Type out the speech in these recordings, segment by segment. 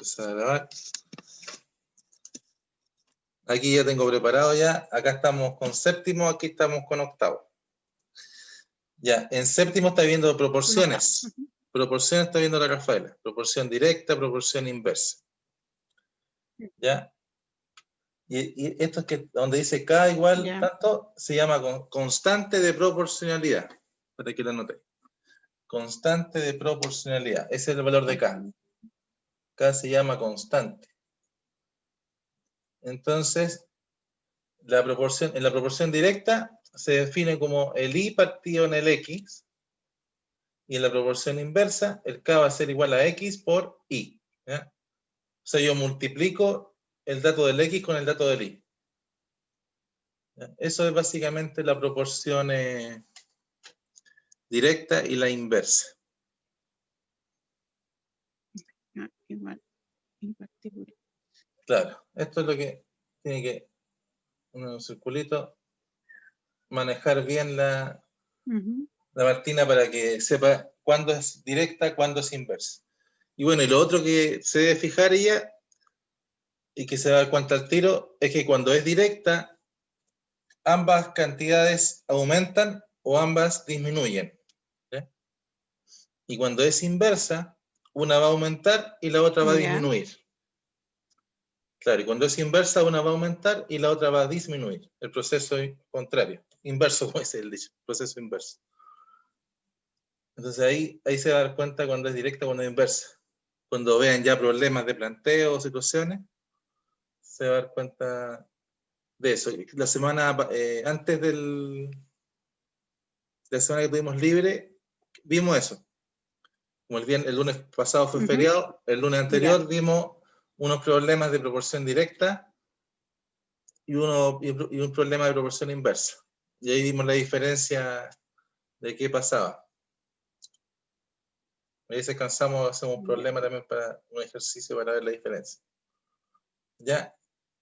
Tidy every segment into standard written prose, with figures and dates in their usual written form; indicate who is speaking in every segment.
Speaker 1: empezar a grabar. Aquí ya tengo preparado ya. Acá estamos con séptimo, aquí estamos con octavo. Ya, en séptimo está viendo proporciones. Proporciones está viendo la Rafaela. Proporción directa, proporción inversa. ¿Ya? Y esto es que donde dice K igual tanto, se llama constante de proporcionalidad. Para que lo anote. Constante de proporcionalidad. Ese es el valor de K. K se llama constante. Entonces, en la proporción directa se define como el Y partido en el X. Y en la proporción inversa, el K va a ser igual a X por Y. ¿Ya? O sea, yo multiplico el dato del X con el dato del Y. ¿Ya? Eso es básicamente la proporción directa y la inversa.
Speaker 2: Igual, en particular.
Speaker 1: Claro, esto es lo que tiene que, un circulito, manejar bien la Martina para que sepa cuándo es directa, cuándo es inversa. Y bueno, y lo otro que se debe fijar ella, y que se da cuenta al tiro, es que cuando es directa, ambas cantidades aumentan o ambas disminuyen. ¿Sí? Y cuando es inversa, una va a aumentar y la otra va a disminuir. Claro, y cuando es inversa, una va a aumentar y la otra va a disminuir. El proceso contrario. Inverso, como es el dicho, proceso inverso. Entonces ahí se va a dar cuenta cuando es directa o cuando es inversa. Cuando vean ya problemas de planteo o situaciones, se va a dar cuenta de eso. La semana antes de la semana que tuvimos libre, vimos eso. Como el lunes pasado fue feriado, el lunes anterior vimos unos problemas de proporción directa y un problema de proporción inversa. Y ahí vimos la diferencia de qué pasaba. A veces hacemos un problema también para un ejercicio para ver la diferencia. ¿Ya?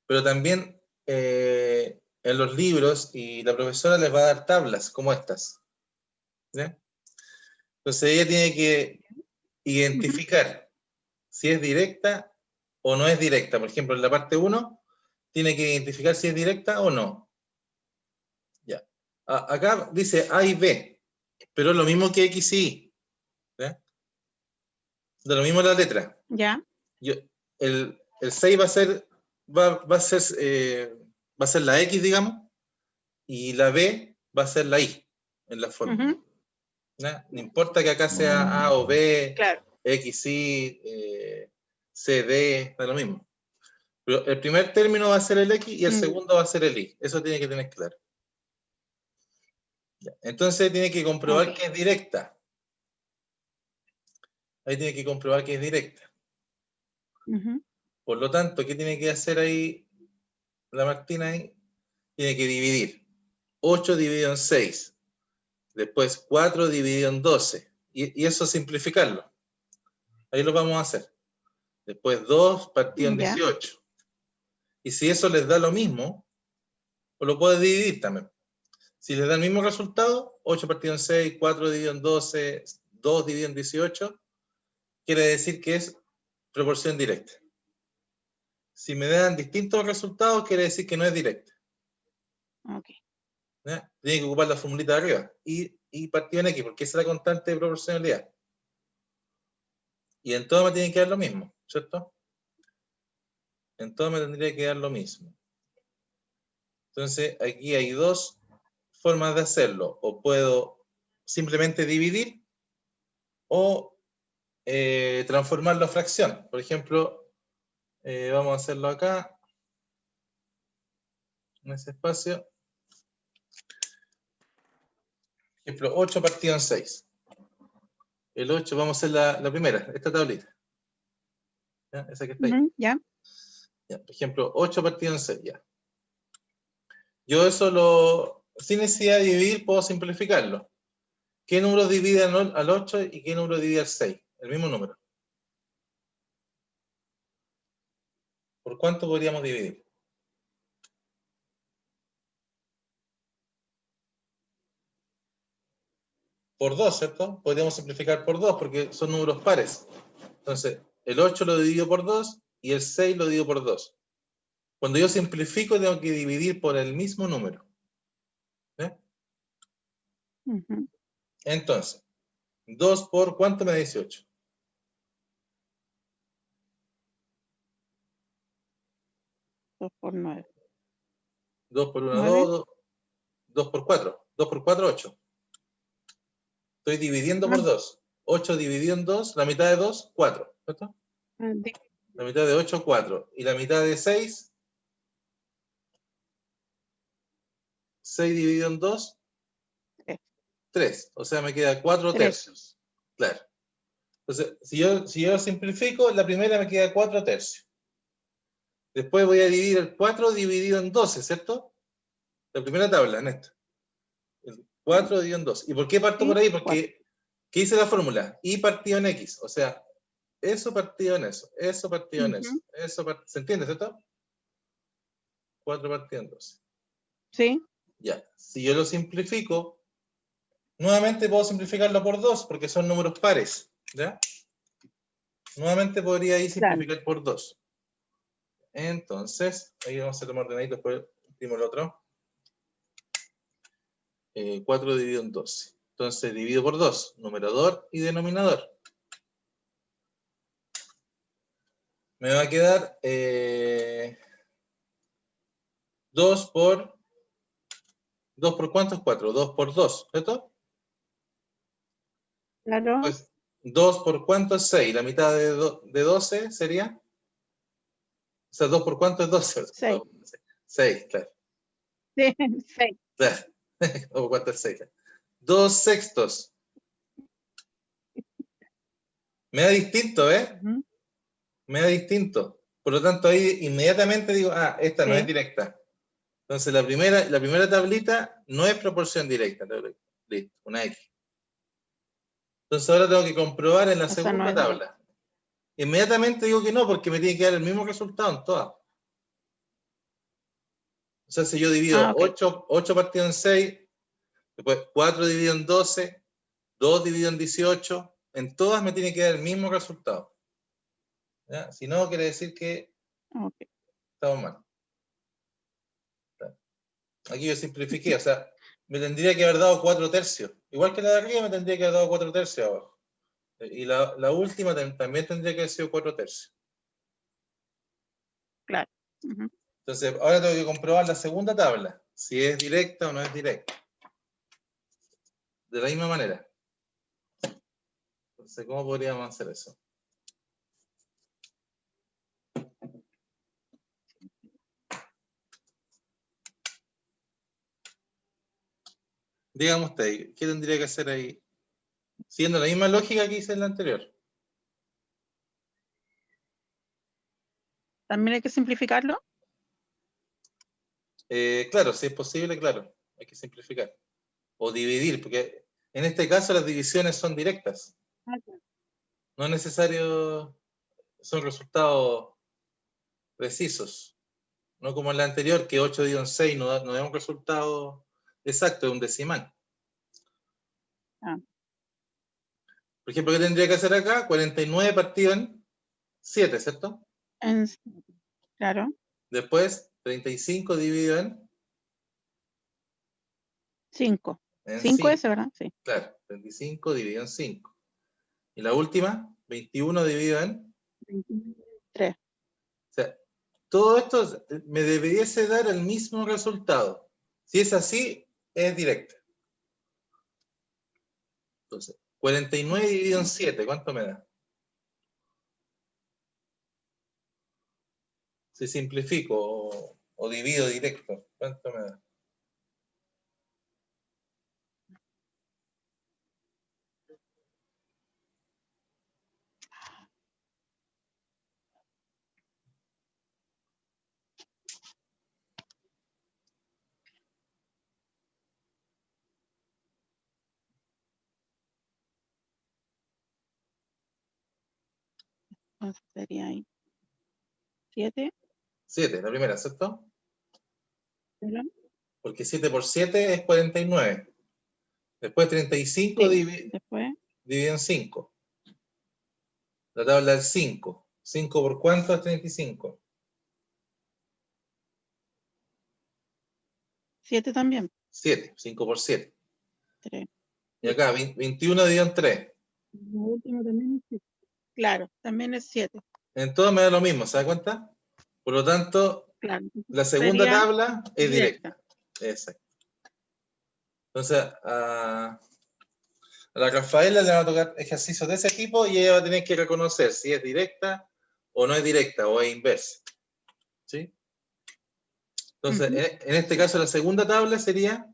Speaker 1: Pero también en los libros, y la profesora les va a dar tablas como estas. ¿Ya? Entonces ella tiene que identificar si es directa o no es directa. Por ejemplo, en la parte 1, tiene que identificar si es directa o no. Ya. Acá dice A y B, pero es lo mismo que X y Y. ¿Ya? De lo mismo la letra.
Speaker 2: Ya.
Speaker 1: El 6 va a ser la X, digamos, y la B va a ser la Y en la forma. ¿Ya? No importa que acá sea A o B,
Speaker 2: claro.
Speaker 1: X, Y, C, D, da lo mismo. Pero el primer término va a ser el X y el segundo va a ser el Y. Eso tiene que tener claro. ¿Ya? Entonces tiene que comprobar que es directa. Ahí tiene que comprobar que es directa. Por lo tanto, ¿qué tiene que hacer ahí la Martina? Ahí? Tiene que dividir 8 dividido en 6. Después 4 dividido en 12. Y eso simplificarlo. Ahí lo vamos a hacer. Después 2 partido en 18. Y si eso les da lo mismo, pues lo puedes dividir también. Si les da el mismo resultado, 8 partido en 6, 4 dividido en 12, 2 dividido en 18, quiere decir que es proporción directa. Si me dan distintos resultados, quiere decir que no es directa. ¿Ya? Tiene que ocupar la formulita de arriba. Y partido en X, porque esa es la constante de proporcionalidad. Y en todo me tiene que dar lo mismo, ¿cierto? En todo me tendría que dar lo mismo. Entonces, aquí hay dos formas de hacerlo. O puedo simplemente dividir o transformarlo a fracción. Por ejemplo, vamos a hacerlo acá, en ese espacio. Por ejemplo, 8 partido en 6. El 8, vamos a hacer la primera, esta tablita. ¿Ya? Esa que está ahí.
Speaker 2: Ya.
Speaker 1: Por ejemplo, 8 partido en 6. Ya. Yo eso sin necesidad de dividir, puedo simplificarlo. ¿Qué número divide al 8 y qué número divide al 6? El mismo número. ¿Por cuánto podríamos dividir? Por 2, ¿cierto? Podríamos simplificar por 2 porque son números pares. Entonces, el 8 lo divido por 2 y el 6 lo divido por 2. Cuando yo simplifico, tengo que dividir por el mismo número. Entonces, 2 por ¿cuánto me da 18?
Speaker 2: 2 por 9.
Speaker 1: 2 por 1,
Speaker 2: 9.
Speaker 1: 2, 2 por 4. 2 por 4, 8. Estoy dividiendo por 2. 8 dividido en 2, la mitad de 2, 4. ¿Cierto? La mitad de 8, 4. Y la mitad de 6, 6 dividido en 2, 3. O sea, me queda 4 tercios. Claro. Entonces, si yo simplifico, la primera me queda 4 tercios. Después voy a dividir el 4 dividido en 12, ¿cierto? La primera tabla, en esta. El 4 dividido en 2. ¿Y por qué parto por ahí? Porque, ¿qué dice la fórmula? Y partido en X. O sea, eso partido en eso. Eso partido en eso. ¿Se entiende, cierto? 4 partido en 12.
Speaker 2: Sí.
Speaker 1: Ya. Si yo lo simplifico, nuevamente puedo simplificarlo por 2, porque son números pares. ¿Ya? Nuevamente podría ahí simplificar por 2. Entonces, ahí vamos a hacer un ordenadito, después imprimo el otro. 4 dividido en 12. Entonces, divido por 2, numerador y denominador. Me va a quedar 2 por... ¿2 por cuánto es 4? 2 por 2, ¿cierto?
Speaker 2: Claro.
Speaker 1: Pues 2 por cuánto es 6. La mitad de 12 sería... O sea, 2 por cuánto es 12.
Speaker 2: 6.
Speaker 1: 6, claro.
Speaker 2: Sí, 6.
Speaker 1: Claro. 2 por cuánto es 6. 2 sextos. Me da distinto, ¿eh? Me da distinto. Por lo tanto, ahí inmediatamente digo, esta no es directa. Entonces, la primera tablita no es proporción directa. Listo, una X. Entonces, ahora tengo que comprobar en la segunda tabla. Inmediatamente digo que no, porque me tiene que dar el mismo resultado en todas. O sea, si yo divido 8 partido en 6, después 4 dividido en 12, 2 dividido en 18, en todas me tiene que dar el mismo resultado. ¿Ya? Si no, quiere decir que estamos mal. Aquí yo simplifiqué, o sea, me tendría que haber dado 4 tercios. Igual que la de arriba me tendría que haber dado 4 tercios abajo. Y la última también tendría que haber sido 4 tercios.
Speaker 2: Claro.
Speaker 1: Entonces, ahora tengo que comprobar la segunda tabla, si es directa o no es directa. De la misma manera. Entonces, ¿cómo podríamos hacer eso? Dígame usted, ¿qué tendría que hacer ahí? Siguiendo la misma lógica que hice en la anterior.
Speaker 2: ¿También hay que simplificarlo?
Speaker 1: Claro, si es posible, claro, hay que simplificar. O dividir, porque en este caso las divisiones son directas. No es necesario, son resultados precisos. No como en la anterior, que 8 dividido en 6 no da un resultado exacto, es un decimal. Por ejemplo, ¿qué tendría que hacer acá? 49 partido en 7, ¿cierto?
Speaker 2: Claro.
Speaker 1: Después, 35 dividido en
Speaker 2: 5. 5 ese, ¿verdad? Sí.
Speaker 1: Claro, 35 dividido en 5. Y la última, 21 dividido en
Speaker 2: 3.
Speaker 1: O sea, todo esto me debiese dar el mismo resultado. Si es así, es directa. Entonces, 49 dividido en 7, ¿cuánto me da? Si simplifico o divido directo, ¿cuánto me da?
Speaker 2: Sería ahí. 7.
Speaker 1: 7, la primera, ¿cierto?
Speaker 2: ¿Verdad?
Speaker 1: Porque 7 por 7 es 49. Después 35 dividido en 5. La tabla del 5. ¿5 por cuánto es 35?
Speaker 2: 7 también.
Speaker 1: 7. 5 por 7.
Speaker 2: 3.
Speaker 1: Y acá, 21 dividido en 3.
Speaker 2: La última también es 7. Claro, también es 7.
Speaker 1: En todo me da lo mismo, ¿se da cuenta? Por lo tanto,
Speaker 2: Claro.
Speaker 1: la segunda
Speaker 2: Sería
Speaker 1: tabla es directa. Exacto. Entonces, a la Rafaela le van a tocar ejercicios de ese tipo y ella va a tener que reconocer si es directa o no es directa o es inversa. ¿Sí? Entonces, en este caso, la segunda tabla sería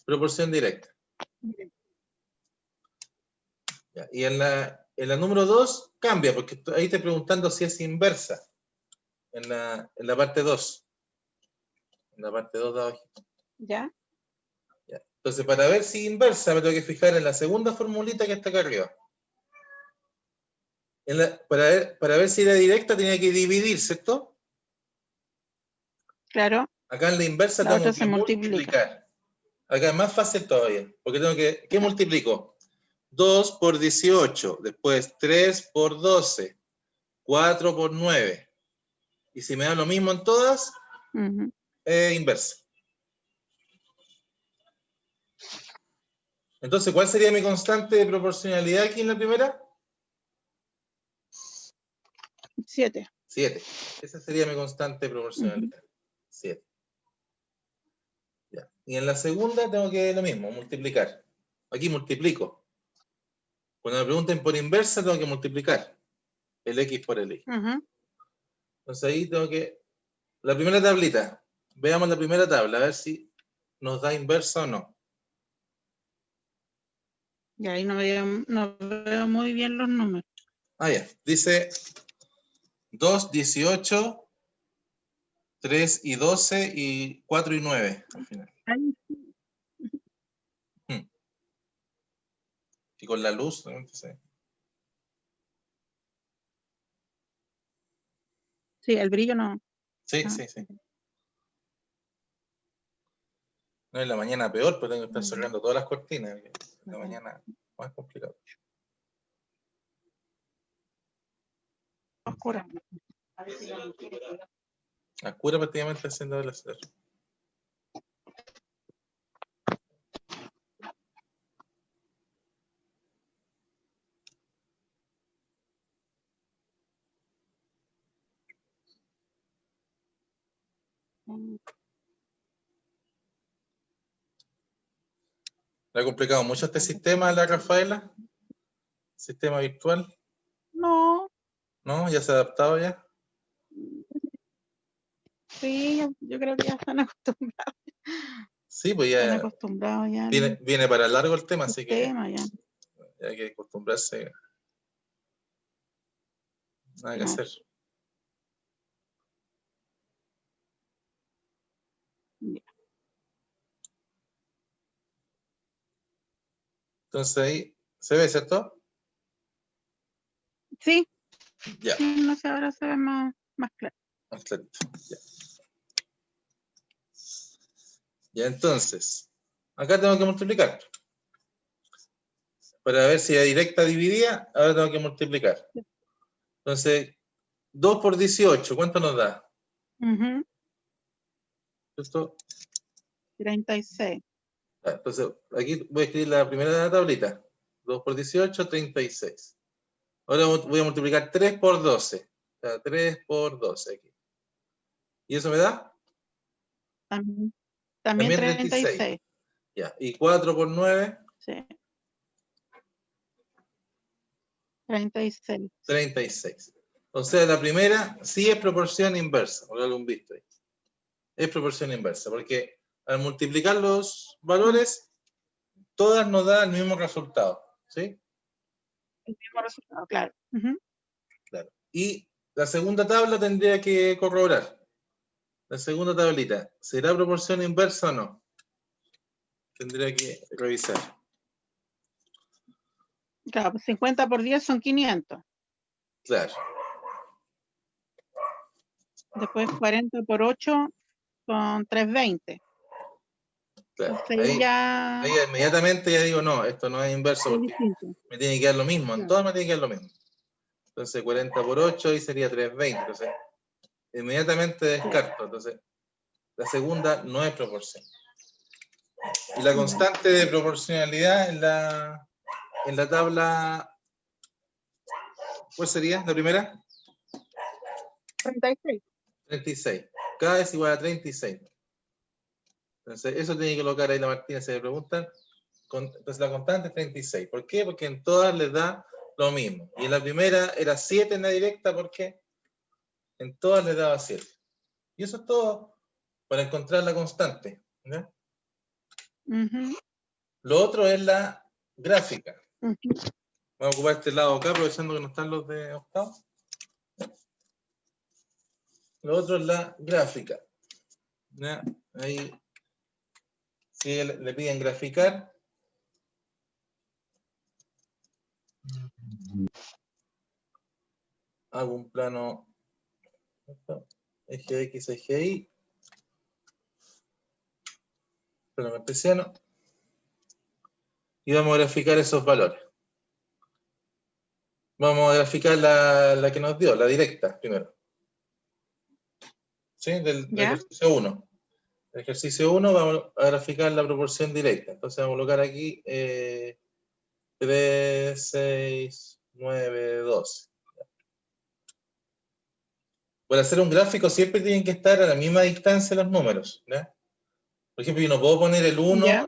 Speaker 1: proporción directa. Ya, y en la número 2 cambia, porque ahí estoy preguntando si es inversa. En la parte 2. En la parte 2 de abajo.
Speaker 2: ¿Ya?
Speaker 1: Ya. Entonces, para ver si inversa, me tengo que fijar en la segunda formulita que está acá arriba. Para ver si era directa, tenía que dividir, ¿cierto?
Speaker 2: Claro.
Speaker 1: Acá en la inversa
Speaker 2: La
Speaker 1: tengo
Speaker 2: otra
Speaker 1: que
Speaker 2: se multiplica.
Speaker 1: multiplicar. Acá es más fácil todavía, porque tengo que... ¿Qué multiplico? 2 por 18, después 3 por 12, 4 por 9. Y si me da lo mismo en todas, inversa. Entonces, ¿cuál sería mi constante de proporcionalidad aquí en la primera?
Speaker 2: 7.
Speaker 1: 7. Esa sería mi constante de proporcionalidad. 7. Ya. Y en la segunda tengo que lo mismo, multiplicar. Aquí multiplico. Cuando me pregunten por inversa, tengo que multiplicar el x por el y. Entonces ahí tengo que... La primera tablita. Veamos la primera tabla, a ver si nos da inversa o no.
Speaker 2: Y ahí no veo muy bien los números.
Speaker 1: Ah, ya. Dice 2, 18, 3 y 12 y 4 y 9 al final. Y con la luz, ¿no? Entonces,
Speaker 2: sí, el brillo no.
Speaker 1: sí, sí, sí. No, en la mañana peor, pero tengo que estar cerrando todas las cortinas. En la mañana más complicado.
Speaker 2: Oscura.
Speaker 1: Oscura prácticamente haciendo el hacer. ¿Le ha complicado mucho este sistema a la Rafaela? ¿Sistema virtual?
Speaker 2: No.
Speaker 1: ¿No? ¿Ya se ha adaptado ya?
Speaker 2: Sí, yo creo que ya están acostumbrados.
Speaker 1: Sí, pues ya.
Speaker 2: Están acostumbrados ya.
Speaker 1: Viene para largo el tema, así que
Speaker 2: ya
Speaker 1: hay que acostumbrarse. Nada que hacer.
Speaker 2: Ya.
Speaker 1: Entonces ahí se ve, ¿cierto?
Speaker 2: Sí.
Speaker 1: Ya.
Speaker 2: Sí, no sé, ahora se ve más claro.
Speaker 1: Más clarito. Ya. Ya, entonces, acá tengo que multiplicar. Para ver si la directa dividida, ahora tengo que multiplicar. Entonces, 2 por 18, ¿cuánto nos da? ¿Esto?
Speaker 2: 36.
Speaker 1: Entonces, aquí voy a escribir la primera tablita. 2 por 18, 36. Ahora voy a multiplicar 3 por 12. O sea, 3 por 12 aquí. ¿Y eso me da?
Speaker 2: También 36.
Speaker 1: Ya. ¿Y 4 por 9?
Speaker 2: Sí. 36.
Speaker 1: 36. O sea, la primera sí es proporción inversa, por algún visto ahí. Es proporción inversa, porque al multiplicar los valores, todas nos dan el mismo resultado, ¿sí?
Speaker 2: El mismo resultado, claro.
Speaker 1: Claro. Y la segunda tabla tendría que corroborar. La segunda tablita, ¿será proporción inversa o no? Tendría que revisar.
Speaker 2: Claro, pues 50 por 10 son 500.
Speaker 1: Claro.
Speaker 2: Después 40 por 8 son 320.
Speaker 1: Claro.
Speaker 2: Entonces
Speaker 1: Ahí inmediatamente ya digo, no, esto no es inverso porque me tiene que dar lo mismo, en todas me tiene que dar lo mismo. Entonces 40 por 8 ahí sería 320. Entonces, inmediatamente descarto. Entonces, la segunda no es proporción. Y la constante de proporcionalidad en la tabla, ¿cuál sería la primera?
Speaker 2: 36.
Speaker 1: 36. K es igual a 36. Entonces, eso tiene que colocar ahí la Martina, se le preguntan. Entonces, la constante es 36. ¿Por qué? Porque en todas les da lo mismo. Y en la primera era 7 en la directa, ¿por qué? En todas les daba 7. Y eso es todo para encontrar la constante. ¿Ya? Lo otro es la gráfica. Vamos a ocupar este lado acá, aprovechando que no están los de octavo. Lo otro es la gráfica. ¿Ya? Ahí, si le piden graficar, hago un plano eje X, eje Y, plano cartesiano, y vamos a graficar esos valores. Vamos a graficar la que nos dio, la directa, primero. ¿Sí? Del ejercicio 1. El ejercicio 1 vamos a graficar la proporción directa. Entonces vamos a colocar aquí 3, 6, 9, 12. Para hacer un gráfico siempre tienen que estar a la misma distancia los números. ¿Ya? Por ejemplo, yo no puedo poner el 1,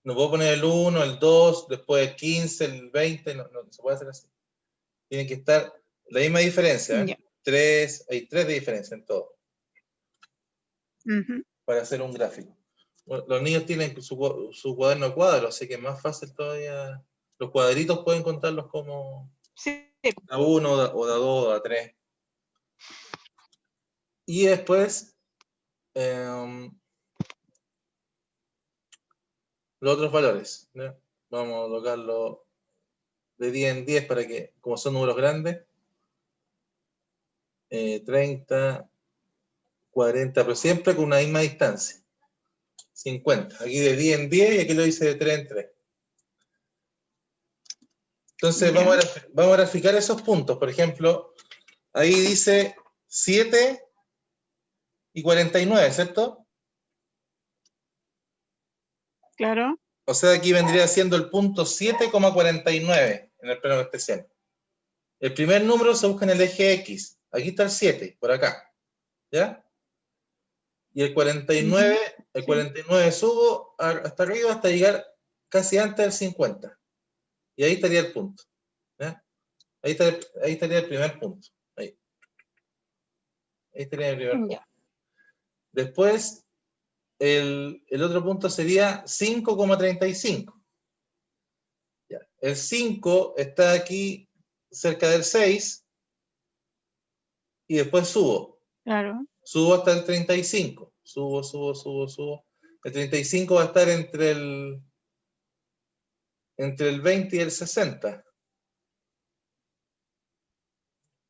Speaker 1: no puedo poner el 1, el 2, después el 15, el 20, no se puede hacer así. Tienen que estar la misma diferencia. ¿Eh? 3, hay 3 de diferencia en todo. Para hacer un gráfico. Bueno, los niños tienen su cuaderno a cuadros, así que es más fácil todavía. Los cuadritos pueden contarlos como a 1 o a 2 o a 3. Y después los otros valores. ¿No? Vamos a colocarlo de 10 en 10 para que, como son números grandes, 30, 40, pero siempre con una misma distancia. 50. Aquí de 10 en 10 y aquí lo hice de 3 en 3. Entonces vamos a graficar esos puntos. Por ejemplo, ahí dice 7 y 49, ¿cierto?
Speaker 2: Claro.
Speaker 1: O sea, aquí vendría siendo el punto 7,49 en el plano cartesiano. El primer número se busca en el eje X. Aquí está el 7, por acá. ¿Ya? Y el 49, el 49 subo hasta arriba hasta llegar casi antes del 50. Y ahí estaría el punto. ¿Ya? Ahí estaría el primer punto. Ahí estaría el primer punto. Después, el otro punto sería 5,35. El 5 está aquí cerca del 6 y después subo.
Speaker 2: Claro.
Speaker 1: Subo hasta el 35. Subo. El 35 va a estar entre el 20 y el 60.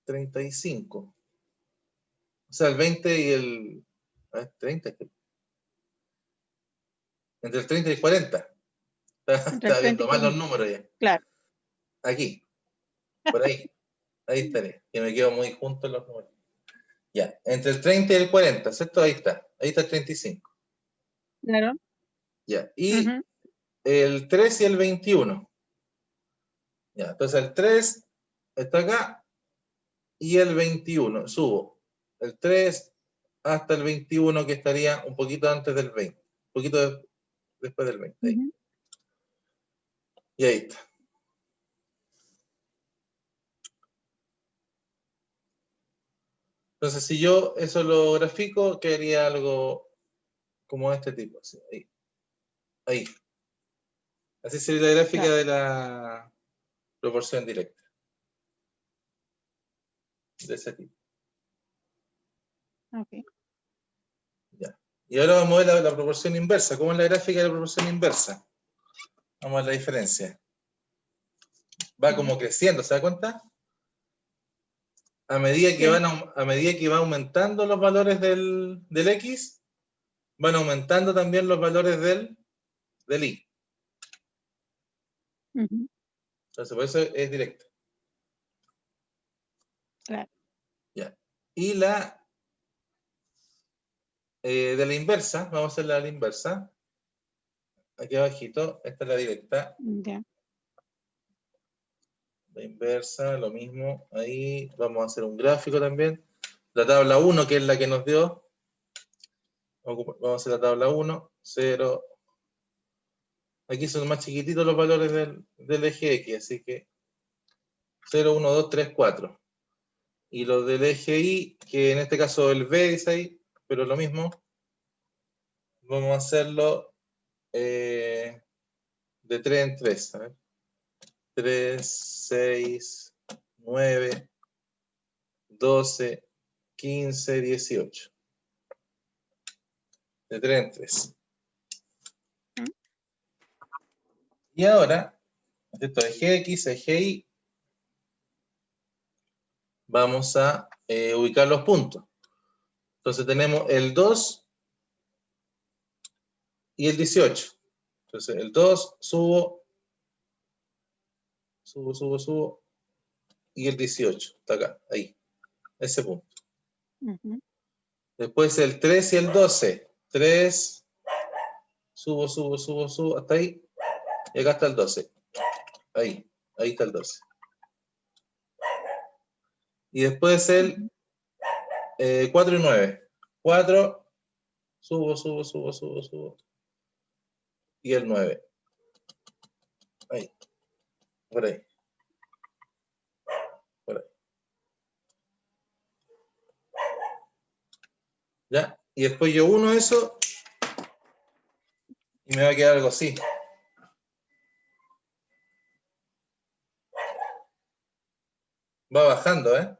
Speaker 1: 35. O sea, el 20 y el... 30. Entre el 30 y el 40. Está viendo mal los números ya.
Speaker 2: Claro.
Speaker 1: Aquí. Por ahí. Ahí estaré. Que me quedo muy juntos los números. Ya. Entre el 30 y el 40, ¿cierto? Ahí está. Ahí está el 35.
Speaker 2: Claro.
Speaker 1: Ya. Y el 3 y el 21. Ya. Entonces el 3 está acá y el 21. Subo. El 3 hasta el 21 que estaría un poquito antes del 20. Un poquito después del 20. Ahí. Y ahí está. Entonces, si yo eso lo grafico, quedaría algo como este tipo. Así, ahí. Ahí. Así sería la gráfica de la proporción directa. De ese tipo.
Speaker 2: Okay.
Speaker 1: Ya. Y ahora vamos a ver la proporción inversa. ¿Cómo es la gráfica de la proporción inversa? Vamos a ver la diferencia. Va como creciendo, ¿se da cuenta? A medida que va aumentando los valores del X, van aumentando también los valores del Y. Entonces, por eso es directo.
Speaker 2: Claro.
Speaker 1: Ya. Y la de la inversa, vamos a hacer la de la inversa. Aquí abajito, esta es la directa.
Speaker 2: Ya.
Speaker 1: La inversa, lo mismo. Ahí vamos a hacer un gráfico también. La tabla 1, que es la que nos dio. Vamos a hacer la tabla 1, 0. Aquí son más chiquititos los valores del eje X, así que 0, 1, 2, 3, 4. Y los del eje Y, que en este caso el B dice ahí, pero lo mismo. Vamos a hacerlo de 3 en 3. A ver. 3, 6, 9, 12, 15, 18. De 3 en 3. Y ahora, esto es eje X, eje Y, vamos a ubicar los puntos. Entonces tenemos el 2 y el 18. Entonces el 2 subo, y el 18 está acá, ahí, ese punto. Después el 3 y el 12. 3, subo, hasta ahí, y acá está el 12. Ahí está el 12. Y después el 4 y 9. 4, subo. Y el 9. Ahí, por ahí. ¿Ya? Y después yo uno eso y me va a quedar algo así. Va bajando, ¿eh?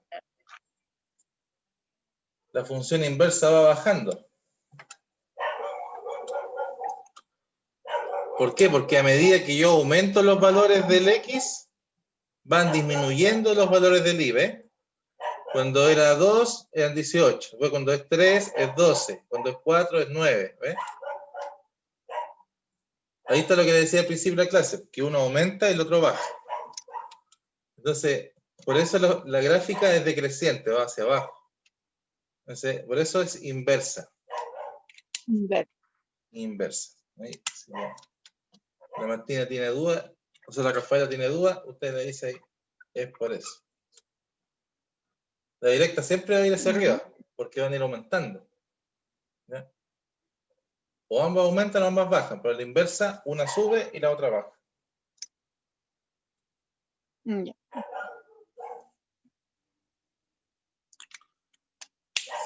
Speaker 1: La función inversa va bajando. ¿Por qué? Porque a medida que yo aumento los valores del X, van disminuyendo los valores del Y, ¿ves? Cuando era 2, eran 18. Después cuando es 3, es 12. Cuando es 4, es 9, ¿ves? Ahí está lo que decía al principio de la clase, que uno aumenta y el otro baja. Entonces, por eso la gráfica es decreciente, va hacia abajo. Entonces, por eso es inversa. Inversa. Ahí, sí, la Martina tiene duda, o sea, la Rafaela tiene duda, usted le dice ahí, es por eso. La directa siempre va a ir hacia arriba, porque van a ir aumentando. ¿Ya? O ambas aumentan o ambas bajan, pero la inversa, una sube y la otra baja.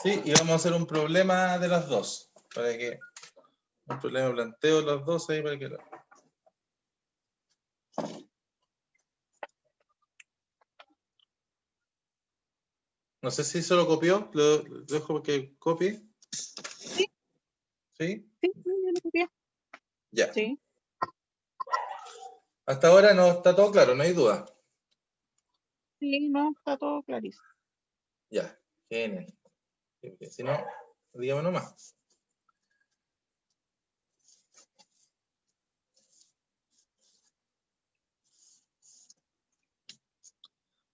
Speaker 1: Sí, y vamos a hacer un problema de las dos, para que un problema de planteo de las dos ahí para que no sé si se lo copió, lo dejo que copie.
Speaker 2: Sí.
Speaker 1: ¿Sí?
Speaker 2: Sí, yo lo copié.
Speaker 1: Ya.
Speaker 2: Sí.
Speaker 1: Hasta ahora no está todo claro, no hay duda.
Speaker 2: Sí, no, está todo clarísimo.
Speaker 1: Ya, genial. Si no, dígame nomás.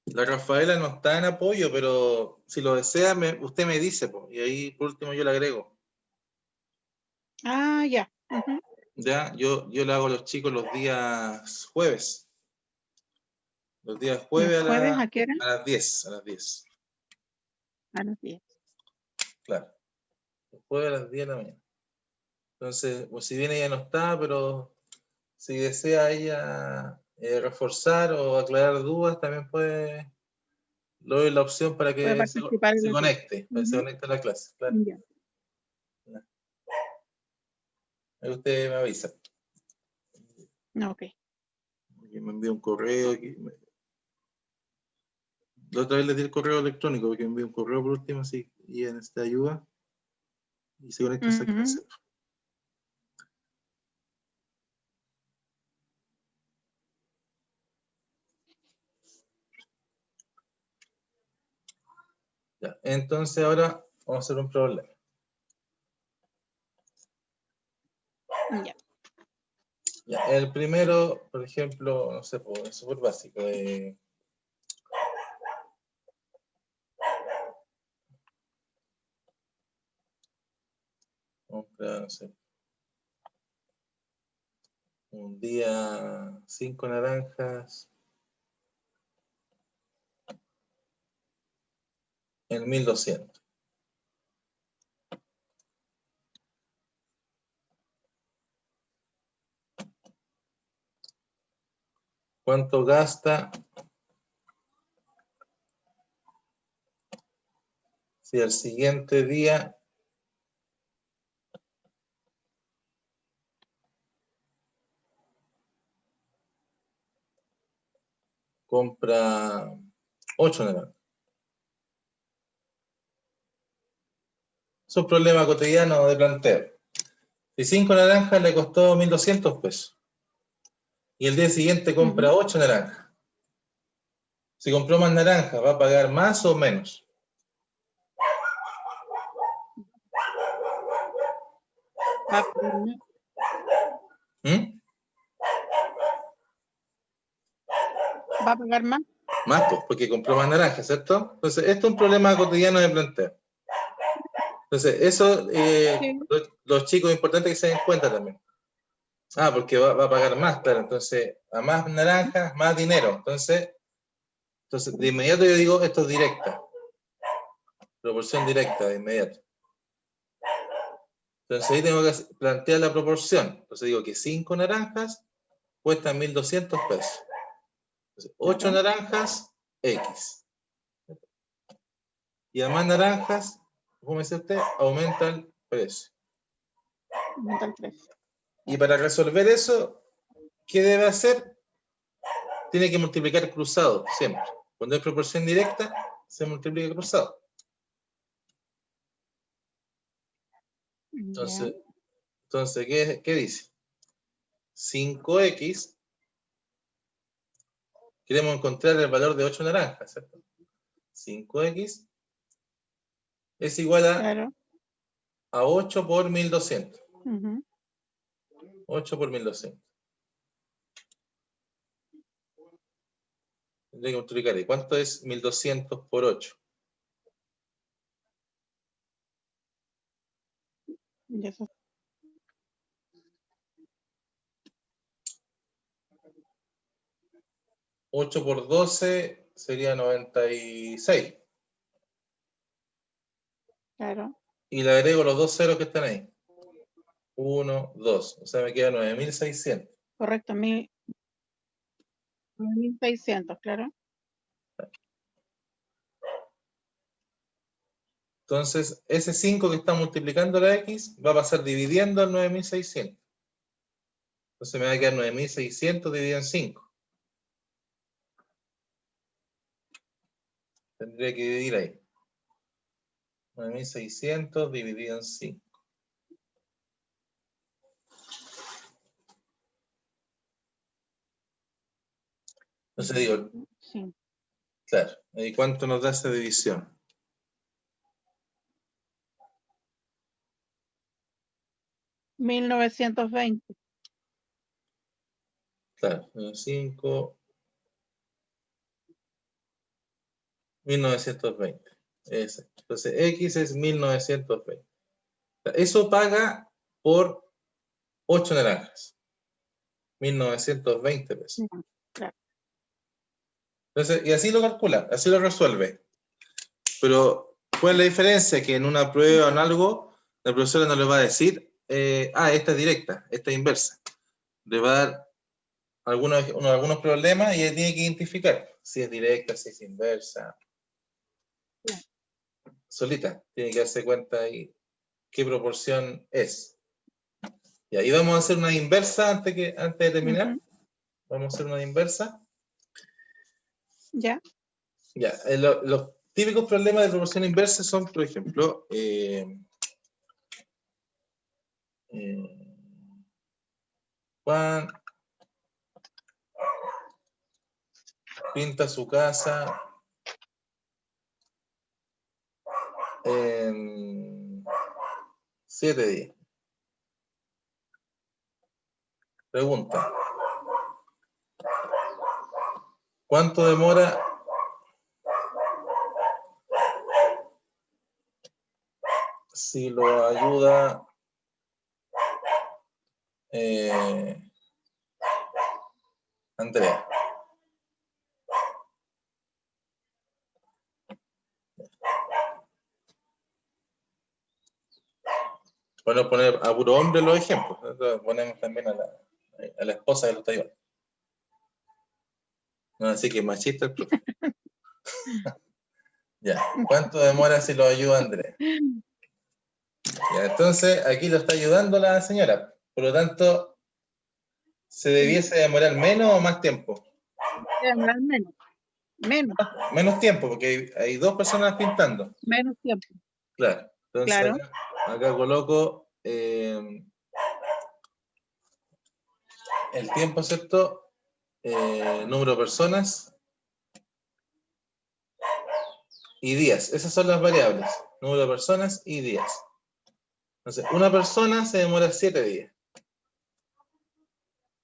Speaker 1: La Rafaela no está en apoyo, pero si lo desea, usted me dice, y ahí por último yo le agrego.
Speaker 2: Ah, ya.
Speaker 1: Ya, yo le hago a los chicos los días jueves. Los días jueves,
Speaker 2: ¿A qué hora?
Speaker 1: a las 10. A las 10.
Speaker 2: A las 10.
Speaker 1: Claro. Los jueves a las 10 de la mañana. Entonces, pues, si bien ella no está, pero si desea ella reforzar o aclarar dudas, también puede, le doy la opción para
Speaker 2: Puede
Speaker 1: que se
Speaker 2: participar en la clase.
Speaker 1: conecte, para que se conecte a la clase. Claro.
Speaker 2: Ya.
Speaker 1: Ahí usted me avisa.
Speaker 2: Ok.
Speaker 1: Aquí me envió un correo. La otra vez le di el correo electrónico, porque me envió un correo por último, así, y en esta ayuda. Y se conecta a esa clase. Ya, entonces ahora vamos a hacer un problema.
Speaker 2: Ya.
Speaker 1: Ya, el primero, por ejemplo, no sé, pues, es súper básico. compra, no sé, un día 5 naranjas en 1200. ¿Cuánto gasta si al siguiente día compra 8 naranjas? Es un problema cotidiano de planteo. Si 5 naranjas le costó 1200 pesos y el día siguiente compra 8 naranjas, si compró más naranjas, ¿va a pagar más o menos?
Speaker 2: Va a pagar más.
Speaker 1: ¿Mm?
Speaker 2: Va a pagar más.
Speaker 1: Más, pues, porque compró más naranjas, ¿cierto? Entonces, esto es un problema cotidiano de planteo. Entonces, eso,
Speaker 2: Sí.
Speaker 1: los chicos, es importante que se den cuenta también. Ah, porque va a pagar más, claro. Entonces, a más naranjas, más dinero. Entonces, de inmediato yo digo, esto es directa. Proporción directa, de inmediato. Entonces, ahí tengo que plantear la proporción. Entonces, digo que 5 naranjas cuestan 1200 pesos. Entonces, 8 naranjas, X. Y a más naranjas, ¿cómo dice usted? Aumenta el precio.
Speaker 2: Aumenta el precio.
Speaker 1: Y para resolver eso, ¿qué debe hacer? Tiene que multiplicar cruzado, siempre. Cuando es proporción directa, se multiplica cruzado. Entonces, ¿qué dice? 5X, queremos encontrar el valor de 8 naranjas, ¿cierto? 5X es igual a 8 por 1200. 8 por 1200. Tendré que multiplicar. ¿Y cuánto es 1200 por 8?
Speaker 2: Y eso.
Speaker 1: 8 por 12 sería 96.
Speaker 2: Claro.
Speaker 1: Y le agrego los dos ceros que están ahí. 1, 2. O sea, me queda 9600.
Speaker 2: Correcto, 1600, claro.
Speaker 1: Entonces, ese 5 que está multiplicando la X va a pasar dividiendo el 9600. Entonces me va a quedar 9600 dividido en 5. Tendría que dividir ahí. 9600 dividido en 5. Entonces digo,
Speaker 2: sí.
Speaker 1: Claro, ¿y cuánto nos da esa división?
Speaker 2: $1920.
Speaker 1: Claro, 5, 1920. Exacto. Entonces, X es 1920. Eso paga por 8 naranjas. 1920 pesos.
Speaker 2: Claro.
Speaker 1: Entonces, y así lo calcula, así lo resuelve. Pero, ¿cuál es la diferencia? Que en una prueba o en algo, la profesora no le va a decir, esta es directa, esta es inversa. Le va a dar algunos problemas y ella tiene que identificar si es directa, si es inversa.
Speaker 2: Claro.
Speaker 1: Solita, tiene que darse cuenta ahí qué proporción es. Y ahí vamos a hacer una inversa antes de terminar. Vamos a hacer una inversa.
Speaker 2: Ya.
Speaker 1: Ya, los típicos problemas de proporción inversa son, por ejemplo, Juan pinta su casa en 7 días. Pregunta: ¿cuánto demora si lo ayuda Andrea. Bueno, poner a puro hombre los ejemplos. Entonces, ponemos también a la esposa que lo está llevando. No, así que machista el profe. Ya. ¿Cuánto demora si lo ayuda Andrea? Ya, entonces, aquí lo está ayudando la señora. Por lo tanto, ¿se debiese demorar menos o más tiempo?
Speaker 2: Demorar menos. Menos.
Speaker 1: Menos tiempo, porque hay dos personas pintando.
Speaker 2: Menos tiempo.
Speaker 1: Claro. Entonces,
Speaker 2: Claro.
Speaker 1: acá coloco el tiempo, ¿cierto? Número de personas y días. Esas son las variables. Número de personas y días. Entonces, una persona se demora 7 días.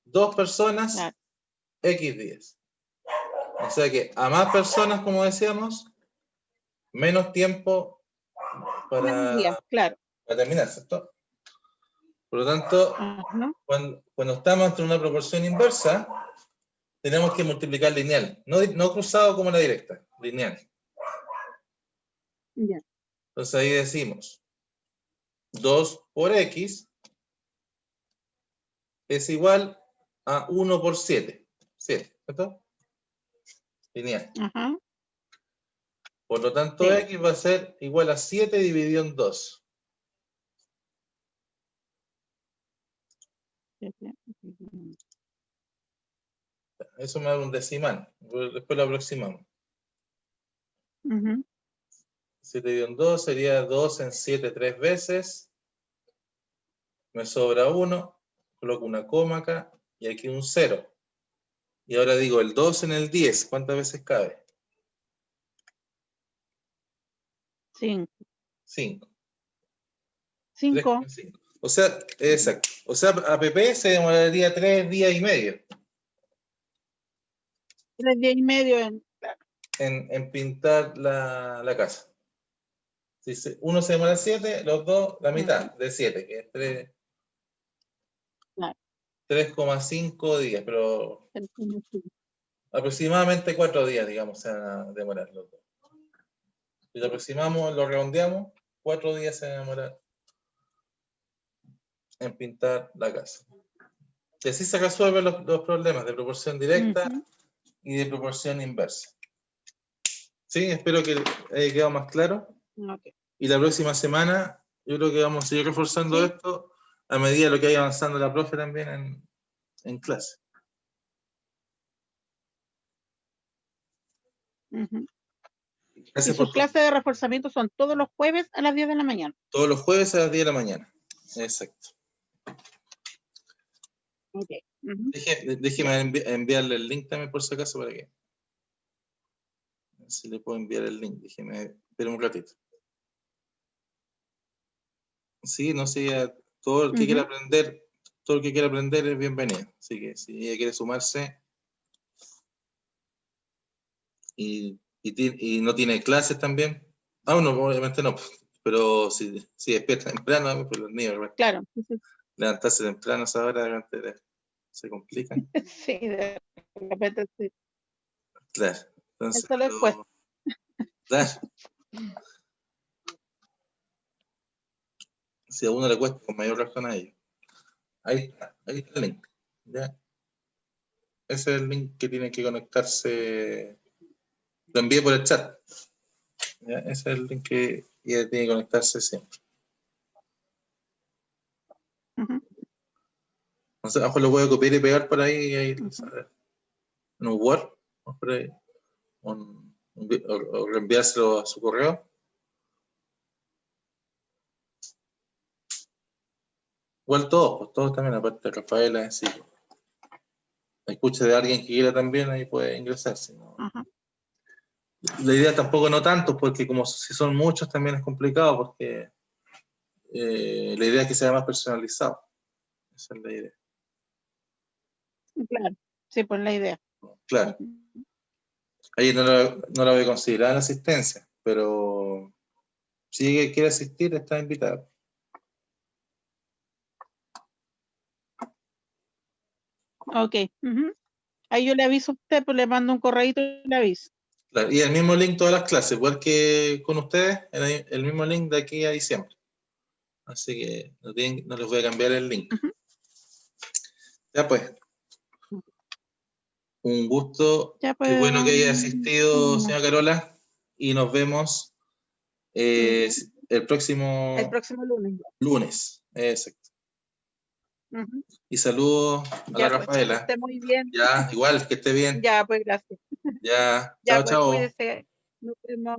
Speaker 1: 2 personas,
Speaker 2: Claro.
Speaker 1: X días. O sea que a más personas, como decíamos, menos tiempo
Speaker 2: Menos días, claro.
Speaker 1: para terminar, ¿cierto? Por lo tanto, cuando estamos entre una proporción inversa, tenemos que multiplicar lineal. No cruzado como la directa, lineal.
Speaker 2: Ya.
Speaker 1: Entonces ahí decimos 2 por X es igual a 1 por 7. 7, ¿cierto? Lineal.
Speaker 2: Ajá.
Speaker 1: Por lo tanto,
Speaker 2: Sí.
Speaker 1: X va a ser igual a 7 dividido en 2. Eso me da un decimal. Después lo aproximamos. 7 dividido en 2 sería 2 en 7 3 veces. Me sobra 1. Coloco una coma acá y aquí un 0. Y ahora digo el 2 en el 10. ¿Cuántas veces cabe?
Speaker 2: 5.
Speaker 1: 5.
Speaker 2: 5.
Speaker 1: O sea, exacto. O sea, a PP se demoraría 3 días y medio.
Speaker 2: 3 días y medio
Speaker 1: En pintar la casa. Si uno se demora 7, los dos la mitad de 7, que es 3.
Speaker 2: Claro.
Speaker 1: 3,5 días, pero aproximadamente 4 días, digamos, se van a demorar los dos. Si lo aproximamos, lo redondeamos, 4 días se van a demorar en pintar la casa. Y así se resuelven los problemas de proporción directa y de proporción inversa. Sí, espero que haya quedado más claro.
Speaker 2: Okay.
Speaker 1: Y la próxima semana, yo creo que vamos a seguir reforzando esto a medida de lo que vaya avanzando la profe también en clase.
Speaker 2: Y sus clases de reforzamiento son todos los jueves a las 10 de la mañana.
Speaker 1: Todos los jueves a las 10 de la mañana. Exacto.
Speaker 2: Okay.
Speaker 1: Déjeme enviarle el link también por si acaso para que. A ver si le puedo enviar el link. Déjeme, espera un ratito. Sí, no sé, todo el que quiera aprender, todo el que quiera aprender es bienvenido. Así que si ella quiere sumarse y no tiene clases también. No, obviamente no, pero si despierta temprano, pues los niños, ¿verdad?
Speaker 2: Claro.
Speaker 1: Levantarse temprano a esa hora se complican.
Speaker 2: Sí, de repente sí.
Speaker 1: Claro. Entonces,
Speaker 2: eso después.
Speaker 1: Claro. Si a uno le cuesta, con mayor razón a ellos. Ahí está el link. ¿Ya? Ese es el link que tiene que conectarse. Lo envié por el chat. ¿Ya? Ese es el link que ya tiene que conectarse siempre. Entonces, abajo lo voy a copiar y pegar por ahí, en un Word, por ahí, o reenviárselo a su correo. Igual todos también, aparte de Rafaela, sí. Escuche de alguien que quiera también, ahí puede ingresar. Si no. La idea tampoco no tanto, porque como si son muchos también es complicado, porque la idea es que sea más personalizado. Esa es la idea.
Speaker 2: Claro, sí, pues la idea.
Speaker 1: Claro. Ahí no la voy a considerar en asistencia, pero si quiere asistir, está invitado.
Speaker 2: Ok. Ahí yo le aviso a usted, pues le mando un correíto y le aviso.
Speaker 1: Claro, y el mismo link todas las clases, igual que con ustedes, el mismo link de aquí a diciembre. Así que no les voy a cambiar el link. Ya pues. Un gusto.
Speaker 2: Ya, pues,
Speaker 1: Qué bueno que haya asistido, señora Carola. Y nos vemos el próximo
Speaker 2: lunes.
Speaker 1: lunes. Exacto. Y saludos a la
Speaker 2: Ya, pues,
Speaker 1: Rafaela.
Speaker 2: que esté muy bien.
Speaker 1: Ya, igual, que esté bien.
Speaker 2: Ya, pues, gracias.
Speaker 1: Ya,
Speaker 2: Ya,
Speaker 1: chao,
Speaker 2: pues,
Speaker 1: chao.
Speaker 2: cuídese. Nos vemos.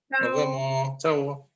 Speaker 1: Nos
Speaker 2: Chao.
Speaker 1: vemos. Chao.